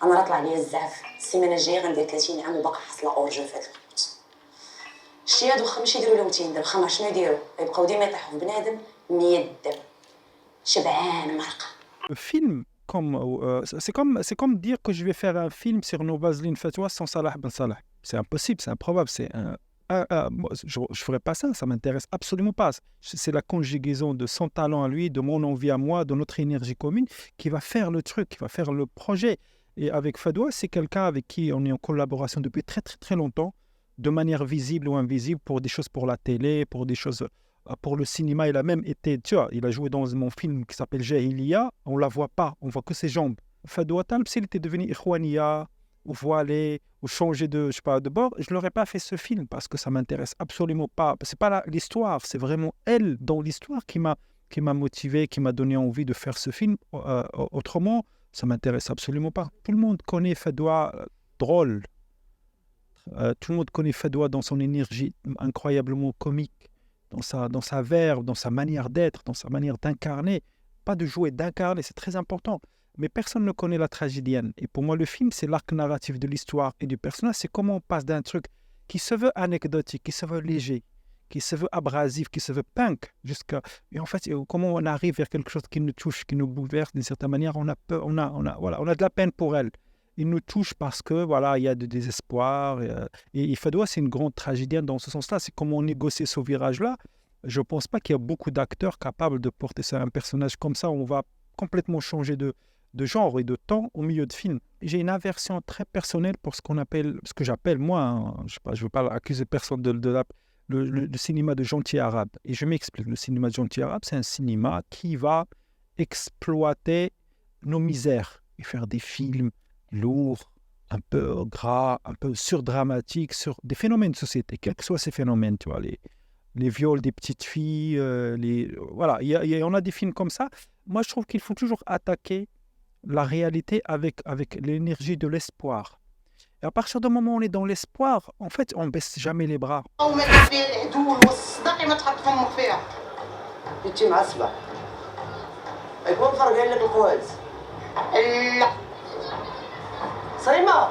انا راه طلع ليا الزعف السيمانه الجايه غندير 30 عام وباقا حاصله اورجو في هاد الوقت. شتي هاد واخا ماشي يديروا لهم تيندر، واخا ما شنو يديروا يبقاو ديما يطيحوا في بنادم 100 دم شبعان مرقه. Film c'est comme dire que je vais faire un film sur Novazeline Fatois sans Salah Ben Salah. C'est impossible, c'est improbable, moi, je ferai pas ça, ça m'intéresse absolument pas. C'est la conjugaison de son talent à lui, de mon envie à moi, de notre énergie commune qui va faire le truc, qui va faire le projet. Et avec Fatois, c'est quelqu'un avec qui on est en collaboration depuis très très très longtemps, de manière visible ou invisible, pour des choses pour la télé, pour des choses pour le cinéma. Il a même été, tu vois, il a joué dans mon film qui s'appelle Jahiliya. On la voit pas, on voit que ses jambes. Fadwa Talb, s'il était devenu Ikhwania, ou voilé, ou changé de, je sais pas, de bord, je n'aurais pas fait ce film parce que ça m'intéresse absolument pas. C'est pas l'histoire, c'est vraiment elle dans l'histoire qui m'a motivé, qui m'a donné envie de faire ce film. Autrement, ça m'intéresse absolument pas. Tout le monde connaît Fadwa drôle. Tout le monde connaît Fadwa dans son énergie incroyablement comique, dans sa verve, dans sa manière d'être, dans sa manière d'incarner. Pas de jouer, d'incarner, c'est très important. Mais personne ne connaît la tragédienne. Et pour moi, le film, c'est l'arc narratif de l'histoire et du personnage. C'est comment on passe d'un truc qui se veut anecdotique, qui se veut léger, qui se veut abrasif, qui se veut punk, jusqu'à... Et en fait, comment on arrive vers quelque chose qui nous touche, qui nous bouleverse d'une certaine manière. On a peur, voilà, on a de la peine pour elle. Il nous touche parce que voilà, il y a du désespoir. Et Fadwa, c'est une grande tragédienne dans ce sens-là. C'est comment on négocie ce virage-là. Je ne pense pas qu'il y a beaucoup d'acteurs capables de porter ça, un personnage comme ça. On va complètement changer de genre et de temps au milieu de film. J'ai une aversion très personnelle pour ce que j'appelle moi, hein, je sais pas, je veux pas accuser personne le cinéma de gentil arabe. Et je m'explique. Le cinéma de gentil arabe, c'est un cinéma qui va exploiter nos misères et faire des films lourd, un peu gras, un peu surdramatique, sur des phénomènes de société, quels que soient ces phénomènes, tu vois, les viols des petites filles, voilà, on a des films comme ça. Moi, je trouve qu'il faut toujours attaquer la réalité avec l'énergie de l'espoir. Et à partir du moment où on est dans l'espoir, en fait, on ne baisse jamais les bras. بنتي معصبه يكون فرق لك القواز لا صايمه